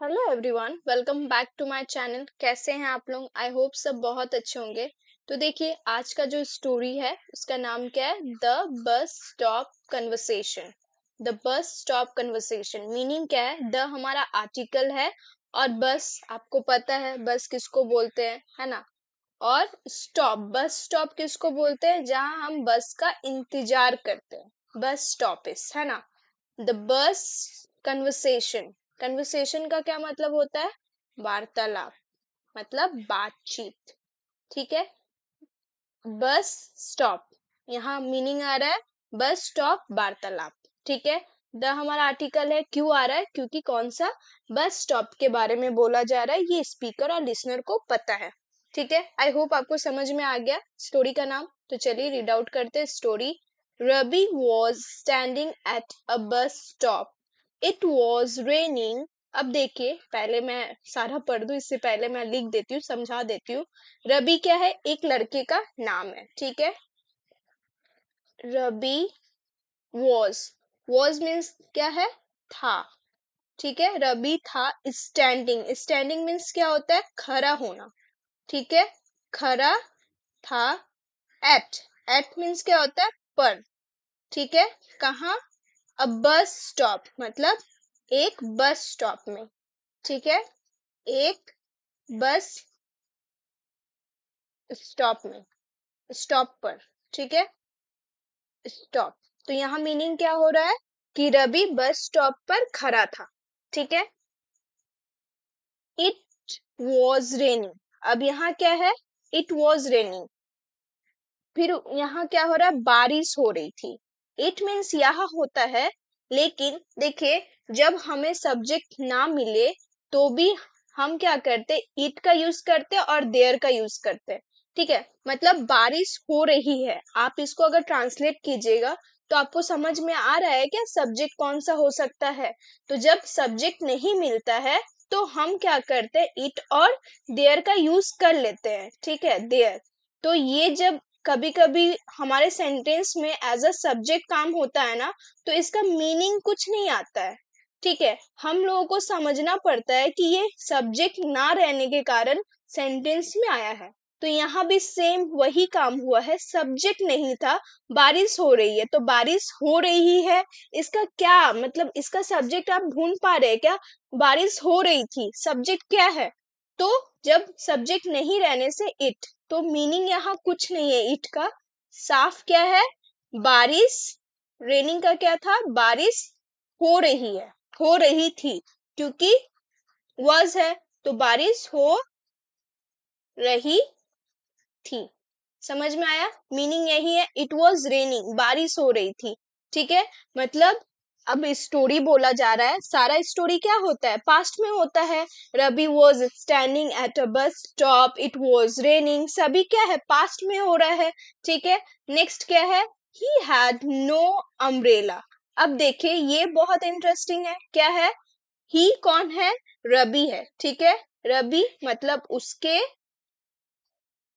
Hello everyone, welcome back to my channel. कैसे हैं आप लोग? आई होप सब बहुत अच्छे होंगे। तो देखिए, आज का जो स्टोरी है उसका नाम क्या है? The bus stop conversation. The bus stop conversation meaning क्या है? द हमारा आर्टिकल है और बस आपको पता है बस किसको बोलते हैं, है ना। और स्टॉप, बस स्टॉप किसको बोलते हैं? जहां हम बस का इंतजार करते हैं, बस स्टॉपेज, है ना। द बस कन्वर्सेशन, कन्वर्सेशन का क्या मतलब होता है? वार्तालाप, मतलब बातचीत। ठीक है। बस स्टॉप, यहाँ मीनिंग आ रहा है बस स्टॉप वार्तालाप। ठीक है। द हमारा आर्टिकल है, क्यों आ रहा है? क्योंकि कौन सा बस स्टॉप के बारे में बोला जा रहा है, ये स्पीकर और लिसनर को पता है। ठीक है। आई होप आपको समझ में आ गया स्टोरी का नाम। तो चलिए रीड आउट करते हैं story. Ravi was standing at a bus stop. It was raining. अब देखिए, पहले मैं सारा पढ़ दूं इससे पहले मैं लिख देती हूँ, समझा देती हूँ। रवि क्या है? एक लड़के का नाम है। ठीक है। रवि was मीन्स क्या है? था। ठीक है। रवि था स्टैंडिंग, स्टैंडिंग मीन्स क्या होता है? खड़ा होना। ठीक है। खड़ा था एट, एट मीन्स क्या होता है? पर। ठीक है। कहाँ? अ बस स्टॉप, मतलब एक बस स्टॉप में। ठीक है। एक बस स्टॉप में, स्टॉप पर। ठीक है। स्टॉप। तो यहाँ मीनिंग क्या हो रहा है कि रवि बस स्टॉप पर खड़ा था। ठीक है। इट वॉज रेनिंग, अब यहाँ क्या है? It was raining. फिर यहाँ क्या हो रहा है? बारिश हो रही थी। इट मीन्स यहाँ होता है, लेकिन देखिए, जब हमें सब्जेक्ट ना मिले तो भी हम क्या करते? इट का यूज करते और देयर का यूज करते। ठीक है। मतलब बारिश हो रही है, आप इसको अगर ट्रांसलेट कीजिएगा तो आपको समझ में आ रहा है क्या सब्जेक्ट कौन सा हो सकता है। तो जब सब्जेक्ट नहीं मिलता है तो हम क्या करते हैं? इट और देयर का यूज कर लेते हैं। ठीक है, देयर। तो ये जब कभी कभी हमारे सेंटेंस में एज अ सब्जेक्ट काम होता है ना, तो इसका मीनिंग कुछ नहीं आता है। ठीक है। हम लोगों को समझना पड़ता है कि ये सब्जेक्ट ना रहने के कारण सेंटेंस में आया है। तो यहाँ भी सेम वही काम हुआ है, सब्जेक्ट नहीं था। बारिश हो रही है, तो बारिश हो रही है, इसका क्या मतलब? इसका सब्जेक्ट आप ढूंढ पा रहे हैं क्या? बारिश हो रही थी, सब्जेक्ट क्या है? तो जब सब्जेक्ट नहीं रहने से इट, तो मीनिंग यहाँ कुछ नहीं है इट का। साफ क्या है? बारिश। रेनिंग का क्या था? बारिश हो रही है, हो रही थी, क्योंकि was है तो बारिश हो रही थी। समझ में आया? मीनिंग यही है, इट वॉज रेनिंग, बारिश हो रही थी। ठीक है। मतलब अब स्टोरी बोला जा रहा है, सारा स्टोरी क्या होता है? पास्ट में होता है। Ravi was standing at a bus stop, it was raining, सभी क्या है? पास्ट में हो रहा है। ठीक है। नेक्स्ट क्या है? He had no umbrella. अब देखिए, ये बहुत इंटरेस्टिंग है। क्या है? ही कौन है? रवि है। ठीक है। रवि मतलब उसके।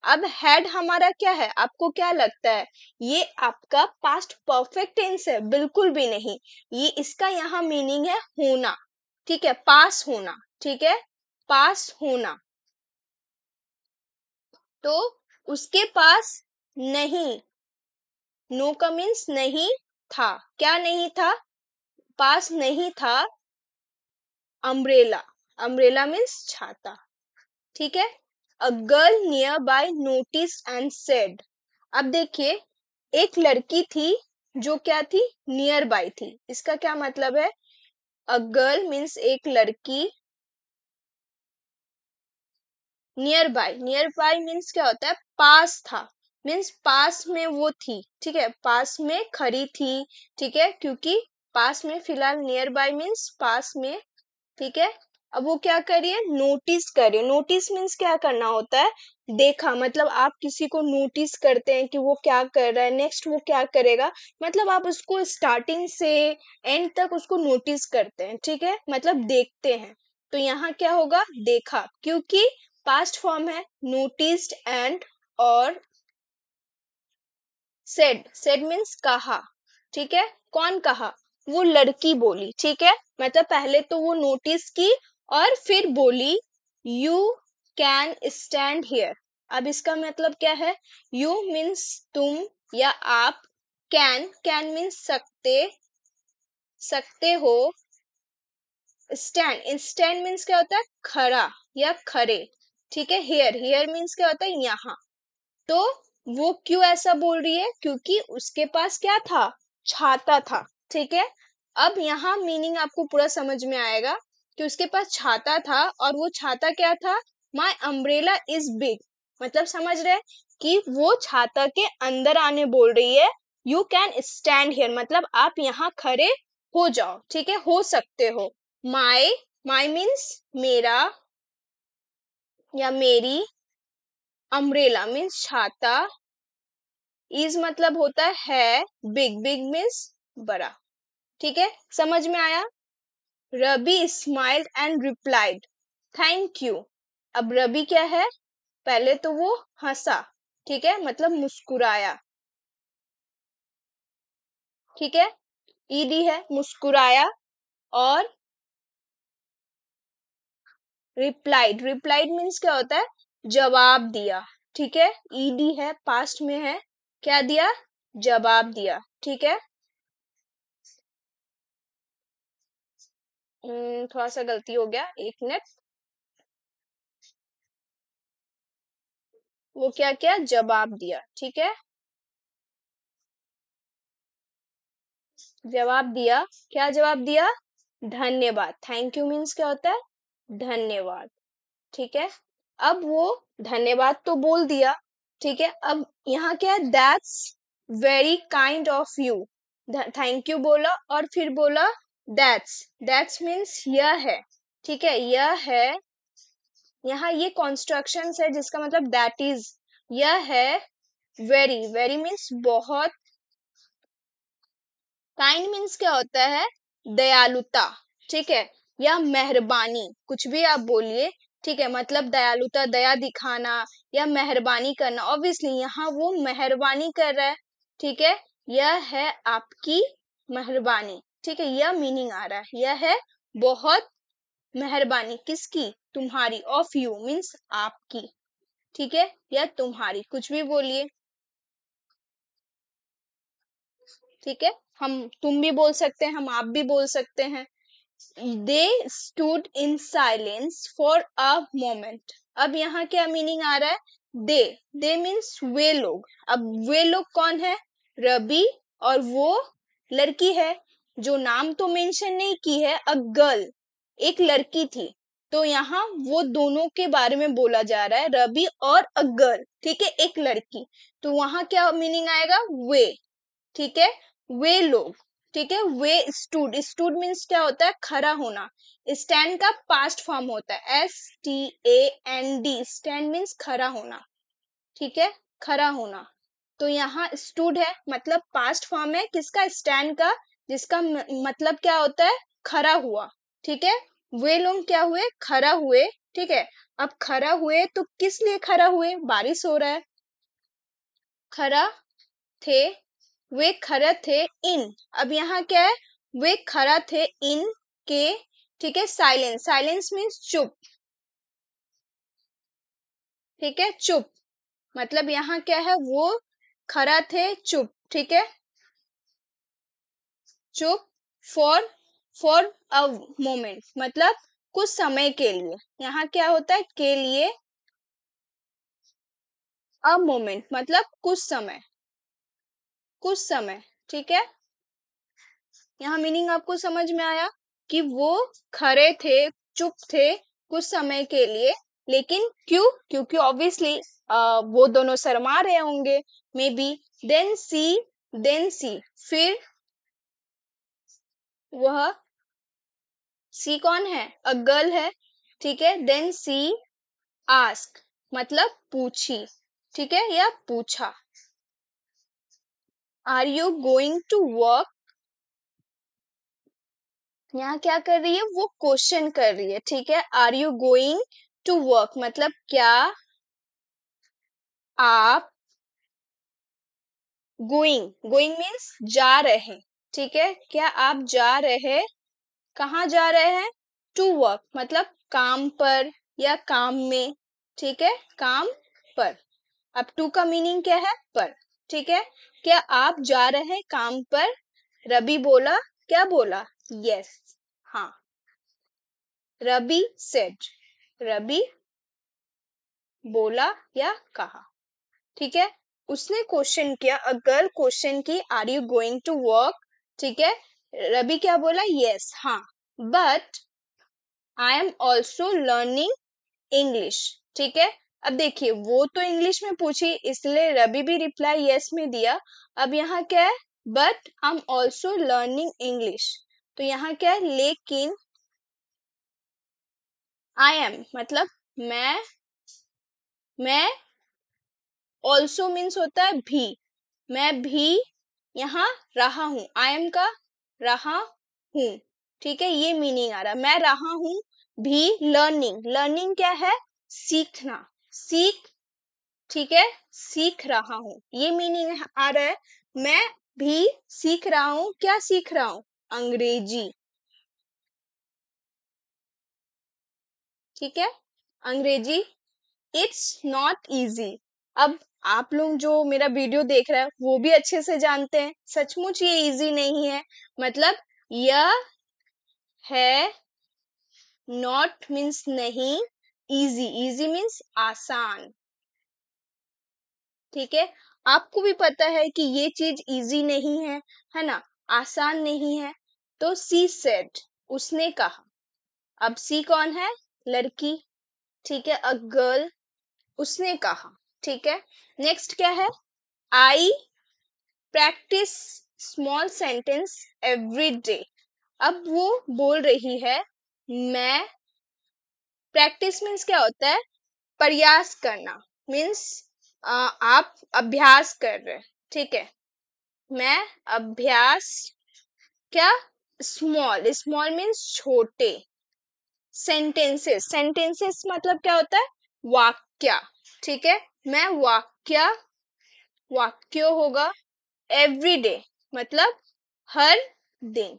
अब हेड हमारा क्या है? आपको क्या लगता है? ये आपका पास्ट परफेक्ट टेंस है? बिल्कुल भी नहीं। ये इसका यहाँ मीनिंग है होना। ठीक है, पास होना। ठीक है, पास होना। तो उसके पास नहीं, नो का मीन्स नहीं था। क्या नहीं था? पास नहीं था अम्ब्रेला। अम्ब्रेला मीन्स छाता। ठीक है। A girl near by notice and said. अब देखिए, एक लड़की थी जो क्या थी? नियर बाय थी। इसका क्या मतलब है? अ गर्ल मीन्स एक लड़की, नियर बाय मीन्स क्या होता है? पास था, मीन्स पास में वो थी। ठीक है, पास में खड़ी थी। ठीक है, क्योंकि पास में फिलहाल, नियर बाय मीन्स पास में। ठीक है। अब वो क्या कर रही है? नोटिस कर रही है। नोटिस मीन्स क्या करना होता है? देखा, मतलब आप किसी को नोटिस करते हैं कि वो क्या कर रहा है, नेक्स्ट वो क्या करेगा, मतलब आप उसको स्टार्टिंग से एंड तक उसको नोटिस करते हैं। ठीक है, मतलब देखते हैं। तो यहाँ क्या होगा? देखा, क्योंकि पास्ट फॉर्म है। नोटिस्ड एंड और सेड, सेड मीन्स कहा। ठीक है। कौन कहा? वो लड़की बोली। ठीक है, मतलब पहले तो वो नोटिस की और फिर बोली यू कैन स्टैंड हियर। अब इसका मतलब क्या है? यू मीन्स तुम या आप, कैन मीन्स सकते, सकते हो, स्टैंड मीन्स क्या होता है? खड़ा या खड़े, ठीक है। हियर मीन्स क्या होता है? यहाँ। तो वो क्यों ऐसा बोल रही है? क्योंकि उसके पास क्या था? छाता था, ठीक है। अब यहाँ मीनिंग आपको पूरा समझ में आएगा कि उसके पास छाता था और वो छाता क्या था? माई अम्ब्रेला इज बिग। मतलब समझ रहे कि वो छाता के अंदर आने बोल रही है। यू कैन स्टैंड हियर मतलब आप यहाँ खड़े हो जाओ, ठीक है, हो सकते हो। माई, माई मीन्स मेरा या मेरी, अम्ब्रेला मीन्स छाता, इज मतलब होता है बिग, बिग मीन्स बड़ा, ठीक है। समझ में आया? Ravi smiled and replied thank you. अब रवि क्या है? पहले तो वो हंसा, ठीक है, मतलब मुस्कुराया, ठीक है, ईडी है मुस्कुराया। और रिप्लाइड, रिप्लाइड मीन्स क्या होता है? जवाब दिया, ठीक है। ईडी है, पास्ट में है, क्या दिया? जवाब दिया, ठीक है। थोड़ा सा गलती हो गया, एक मिनट। वो क्या क्या? जवाब दिया, ठीक है, जवाब दिया। क्या जवाब दिया? धन्यवाद। थैंक यू मीन्स क्या होता है? धन्यवाद, ठीक है। अब वो धन्यवाद तो बोल दिया, ठीक है। अब यहाँ क्या है? That's very kind of you. Thank you बोला और फिर बोला दैट्स, दैट्स मीन्स यह है, ठीक है, यह है। यहाँ ये कॉन्स्ट्रक्शन है जिसका मतलब दैट इज, यह है। वेरी, वेरी मीन्स बहुत। काइंड मीन्स क्या होता है? दयालुता, ठीक है, या मेहरबानी, कुछ भी आप बोलिए, ठीक है। मतलब दयालुता, दया दिखाना या मेहरबानी करना। ऑब्वियसली यहाँ वो मेहरबानी कर रहा है, ठीक है। यह है आपकी मेहरबानी, ठीक है, यह मीनिंग आ रहा है। यह है बहुत मेहरबानी किसकी? तुम्हारी। ऑफ यू मीन्स आपकी, ठीक है, या तुम्हारी, कुछ भी बोलिए, ठीक है। हम, तुम भी बोल सकते हैं, हम आप भी बोल सकते हैं। They stood in silence for a moment. अब यहाँ क्या मीनिंग आ रहा है? दे मीन्स वे लोग। अब वे लोग कौन है? रवि और वो लड़की है जो नाम तो मेंशन नहीं की है, अ गर्ल, एक लड़की थी। तो यहाँ वो दोनों के बारे में बोला जा रहा है, रवि और अ गर्ल, ठीक है, एक लड़की। तो वहां क्या मीनिंग आएगा? वे, ठीक है, वे लोग, ठीक है। वे स्टूड, स्टूड मीन्स क्या होता है? खड़ा होना। स्टैंड का पास्ट फॉर्म होता है STAND, स्टैंड मीन्स खड़ा होना, ठीक है, खड़ा होना। तो यहाँ स्टूड है मतलब पास्ट फॉर्म है किसका? स्टैंड का, जिसका मतलब क्या होता है? खड़ा हुआ, ठीक है। वे लोग क्या हुए? खड़ा हुए, ठीक है। अब खड़ा हुए तो किस लिए खड़ा हुए? बारिश हो रहा है, खड़ा थे, वे खड़े थे इन। अब यहाँ क्या है? वे खड़ा थे इन के, ठीक है, साइलेंस, साइलेंस मीन्स चुप, ठीक है, चुप। मतलब यहाँ क्या है? वो खड़ा थे चुप, ठीक है, चुप। फॉर, फॉर अ मोमेंट मतलब कुछ समय के लिए। यहाँ क्या होता है? के लिए, अ मोमेंट मतलब कुछ समय, कुछ समय, ठीक है। यहाँ मीनिंग आपको समझ में आया कि वो खड़े थे, चुप थे कुछ समय के लिए। लेकिन क्यों? क्योंकि ऑब्वियसली वो दोनों शर्मा रहे होंगे, maybe. Then C, then C, फिर वह, सी कौन है? अ गर्ल है, ठीक है। देन सी आस्क मतलब पूछी, ठीक है, या पूछा। Are you going to work? यहाँ क्या कर रही है? वो क्वेश्चन कर रही है, ठीक है। Are you going to work मतलब क्या आप, गोइंग, गोइंग मीन्स जा रहे, ठीक है, क्या आप जा रहे, कहाँ जा रहे हैं? टू वर्क मतलब काम पर या काम में, ठीक है, काम पर। अब टू का मीनिंग क्या है? पर, ठीक है। क्या आप जा रहे हैं काम पर? रवि बोला, क्या बोला? यस, हाँ। रवि सेड, रवि बोला या कहा, ठीक है। उसने क्वेश्चन किया, अ गर्ल क्वेश्चन की, are you going to work, ठीक है। रवि क्या बोला? यस, हाँ। But I am also learning English, ठीक है। अब देखिए, वो तो इंग्लिश में पूछी इसलिए रवि भी रिप्लाई यस में दिया। अब यहाँ क्या है? But I am also learning English, तो यहाँ क्या है? लेकिन आई एम मतलब मैं ऑल्सो मीन्स होता है भी, मैं भी यहाँ रहा हूँ। आई एम का रहा हूँ, ठीक है, ये मीनिंग आ रहा, मैं रहा हूँ भी लर्निंग। लर्निंग क्या है? सीखना, सीख, ठीक है, सीख रहा हूँ, ये मीनिंग आ रहा है। मैं भी सीख रहा हूँ, क्या सीख रहा हूँ? अंग्रेजी, ठीक है, अंग्रेजी। It's not easy. अब आप लोग जो मेरा वीडियो देख रहे हैं वो भी अच्छे से जानते हैं सचमुच ये इजी नहीं है। मतलब यह है, नॉट मीन्स नहीं, इजी, इजी मीन्स आसान, ठीक है। आपको भी पता है कि ये चीज इजी नहीं है ना, आसान नहीं है। तो सी सेड, उसने कहा। अब सी कौन है? लड़की, ठीक है, अ गर्ल, उसने कहा, ठीक है। नेक्स्ट क्या है? I practice small sentence every day. अब वो बोल रही है, मैं, प्रैक्टिस मीन्स क्या होता है? प्रयास करना, मीन्स आप अभ्यास कर रहे, ठीक है। मैं अभ्यास, क्या? स्मॉल, स्मॉल मीन्स छोटे, सेंटेंसेस, सेंटेंसेस मतलब क्या होता है? वाक्य, ठीक है। मैं वाक्य, वाक्य होगा, एवरी डे मतलब हर दिन।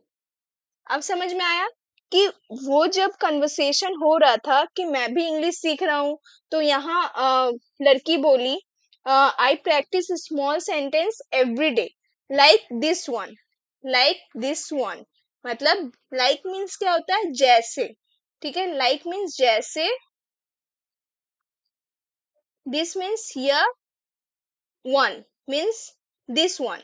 अब समझ में आया कि वो जब कन्वर्सेशन हो रहा था कि मैं भी इंग्लिश सीख रहा हूँ, तो यहाँ लड़की बोली, I practice small sentence every day, like this one, like this one मतलब लाइक मीन्स क्या होता है? जैसे, ठीक है, लाइक मीन्स जैसे, दिस मीन्स यह, वन मीन्स दिस वन,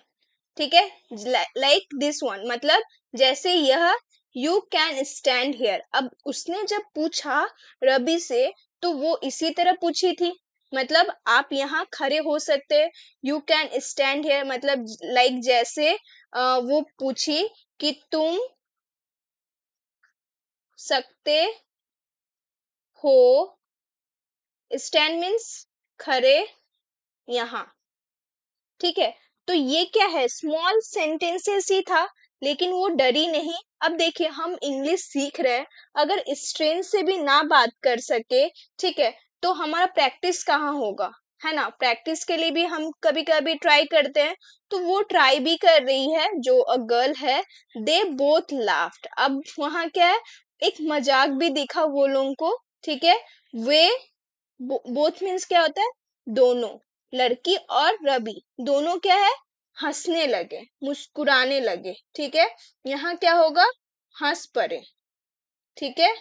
ठीक है, लाइक दिस वन मतलब जैसे यह, यू कैन स्टैंड हियर। अब उसने जब पूछा रवि से, तो वो इसी तरह पूछी थी, मतलब आप यहाँ खड़े हो सकते, यू कैन स्टैंड हियर मतलब लाइक जैसे वो पूछी कि तुम सकते हो, स्टैंड मीन्स खड़े, यहाँ, ठीक है। तो ये क्या है? स्मॉल सेंटेंसेस ही था, लेकिन वो डरी नहीं। अब देखिए, हम इंग्लिश सीख रहे हैं, अगर स्ट्रेन से भी ना बात कर सके, ठीक है, तो हमारा प्रैक्टिस कहाँ होगा, है ना। प्रैक्टिस के लिए भी हम कभी कभी ट्राई करते हैं, तो वो ट्राई भी कर रही है जो अ गर्ल है। दे बोथ लाफ्ड, अब वहां क्या है? एक मजाक भी दिखा वो लोगों को, ठीक है। वे, बोथ मीन्स क्या होता है? दोनों, लड़की और रवि दोनों क्या है? हंसने लगे, मुस्कुराने लगे, ठीक है। यहाँ क्या होगा? हंस पड़े, ठीक है,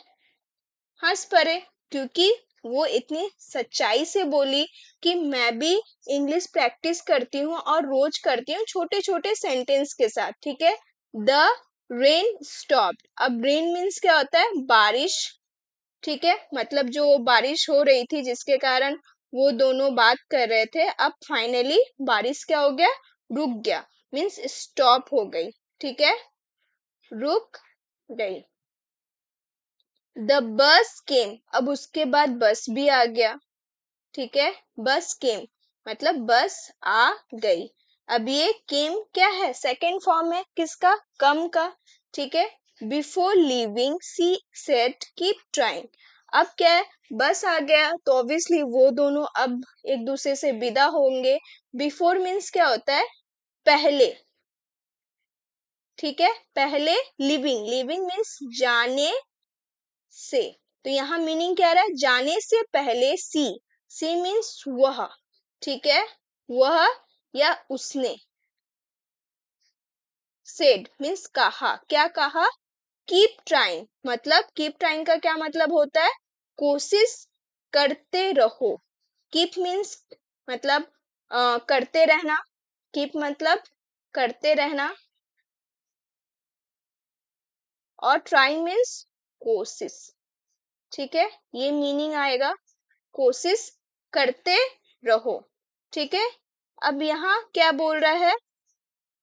हंस पड़े, क्योंकि वो इतनी सच्चाई से बोली कि मैं भी इंग्लिश प्रैक्टिस करती हूँ और रोज करती हूँ छोटे छोटे सेंटेंस के साथ, ठीक है। द रेन स्टॉप्ड, अब रेन मीन्स क्या होता है? बारिश, ठीक है, मतलब जो बारिश हो रही थी जिसके कारण वो दोनों बात कर रहे थे, अब फाइनली बारिश क्या हो गया? रुक गया, मीन्स स्टॉप हो गई, ठीक है, रुक गई। द बस केम, अब उसके बाद बस भी आ गया, ठीक है, बस केम मतलब बस आ गई। अब ये केम क्या है? सेकेंड फॉर्म है किसका? कम का, ठीक है। Before leaving she said keep trying, अब क्या है? बस आ गया तो ऑब्वियसली वो दोनों अब एक दूसरे से विदा होंगे। बिफोर मीन्स क्या होता है? पहले, ठीक है, पहले। लिविंग, लिविंग मीन्स जाने से। तो यहाँ मीनिंग क्या रहा है, जाने से पहले सी मीन्स वह, ठीक है, वह या उसने। सेड मीन्स कहा, क्या कहा, कीप ट्राइंग, मतलब कीप ट्राइंग का क्या मतलब होता है, कोशिश करते रहो। कीप मीन्स मतलब करते रहना, कीप मतलब करते रहना, और ट्राइंग मीन्स कोशिश, ठीक है, ये मीनिंग आएगा, कोशिश करते रहो, ठीक है। अब यहाँ क्या बोल रहा है,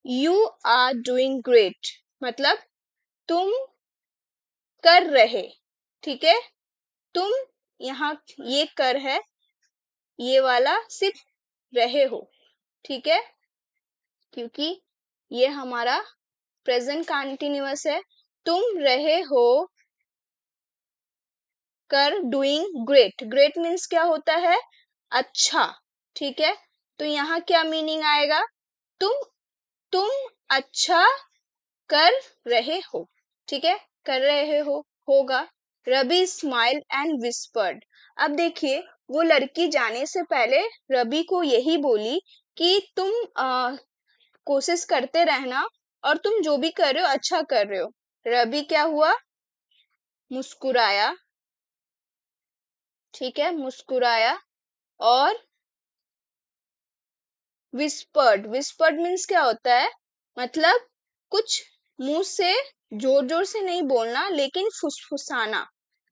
यू आर डूइंग ग्रेट, मतलब तुम कर रहे, ठीक है, तुम, यहाँ ये कर है, ये वाला सिर्फ रहे हो, ठीक है, क्योंकि ये हमारा प्रेजेंट कंटिन्यूअस है, तुम रहे हो कर, डूइंग ग्रेट, ग्रेट मीन्स क्या होता है, अच्छा, ठीक है। तो यहाँ क्या मीनिंग आएगा, तुम तुम अच्छा कर रहे हो, ठीक है, कर रहे हो, होगा। रवि स्माइल एंड विस्पर्ड, अब देखिए वो लड़की जाने से पहले रवि को यही बोली कि तुम कोशिश करते रहना, और तुम जो भी कर रहे हो अच्छा कर रहे हो। रवि क्या हुआ, मुस्कुराया, ठीक है, मुस्कुराया, और विस्पर्ड, विस्पर्ड मीन्स क्या होता है, मतलब कुछ मुंह से जोर जोर से नहीं बोलना, लेकिन फुसफुसाना,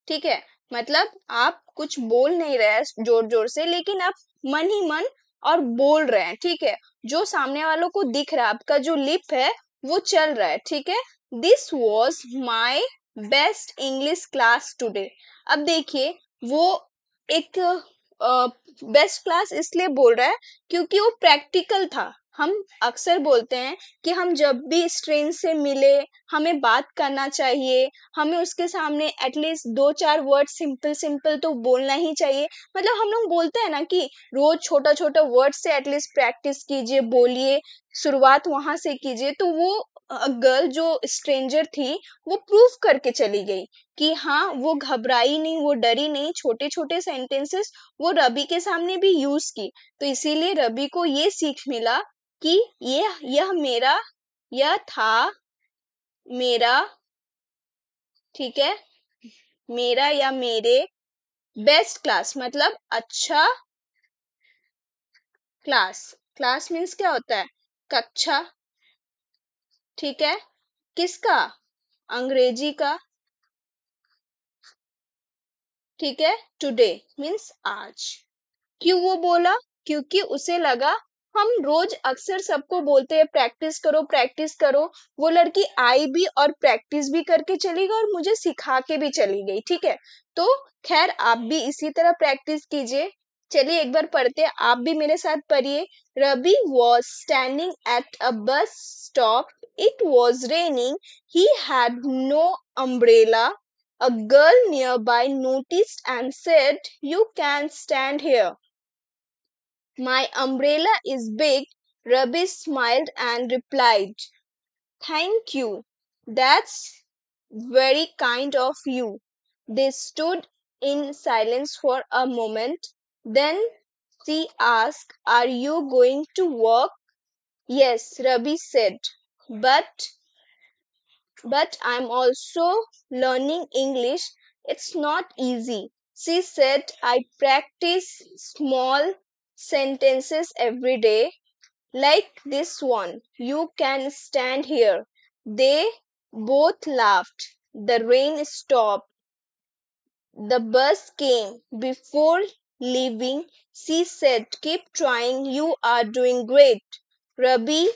ठीक है, मतलब आप कुछ बोल नहीं रहे जोर जोर से, लेकिन आप मन ही मन और बोल रहे हैं, ठीक है, जो सामने वालों को दिख रहा है, आपका जो लिप है वो चल रहा है, ठीक है। This was my best English class today, अब देखिए वो एक बेस्ट क्लास इसलिए बोल रहा है क्योंकि वो प्रैक्टिकल था। हम अक्सर बोलते हैं कि हम जब भी स्ट्रेन से मिले, हमें बात करना चाहिए, हमें उसके सामने एटलीस्ट 2-4 वर्ड सिंपल सिंपल तो बोलना ही चाहिए, मतलब हम लोग बोलते हैं ना कि रोज छोटा छोटा वर्ड से एटलीस्ट प्रैक्टिस कीजिए, बोलिए, शुरुआत वहां से कीजिए। तो वो गर्ल जो स्ट्रेंजर थी वो प्रूव करके चली गई कि हाँ वो घबराई नहीं, वो डरी नहीं, छोटे छोटे सेंटेंसेस वो रवि के सामने भी यूज की। तो इसीलिए रवि को ये सीख मिला कि यह मेरा, यह था मेरा, ठीक है, मेरा या मेरे बेस्ट क्लास, मतलब अच्छा क्लास, क्लास मीन्स क्या होता है, कक्षा, ठीक है, किसका, अंग्रेजी का, ठीक है, टुडे मीन्स आज। क्यों वो बोला, क्योंकि उसे लगा हम रोज अक्सर सबको बोलते हैं प्रैक्टिस करो प्रैक्टिस करो, वो लड़की आई भी और प्रैक्टिस भी करके चली गई और मुझे सिखा के भी चली गई, ठीक है। तो खैर आप भी इसी तरह प्रैक्टिस कीजिए। चलिए एक बार पढ़ते हैं, आप भी मेरे साथ पढ़िए। Ravi was standing at a bus stop, it was raining, he had no umbrella, a girl nearby noticed and said, you can stand here. My umbrella is big. Rabi smiled and replied, thank you. That's very kind of you. They stood in silence for a moment. Then she asked, are you going to work? Yes, Rabi said, but I'm also learning English. It's not easy. She said, I practice small sentences every day, like this one. You can stand here. They both laughed. The rain stopped. The bus came. Before leaving, she said, keep trying. You are doing great. Rabi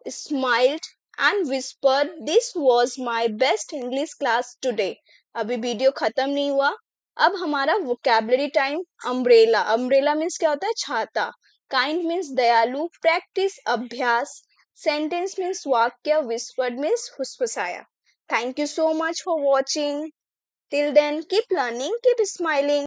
smiled and whispered, this was my best English class today. अभी video खत्म नहीं हुआ, अब हमारा vocabulary time. Umbrella, umbrella means क्या होता है, छाता। काइंड मीन्स दयालु, प्रैक्टिस अभ्यास, सेंटेंस मीन्स वाक्य, विस्पर्ड मीन्स फुसफुसाया। Thank you so much for watching. Till then keep learning, keep smiling.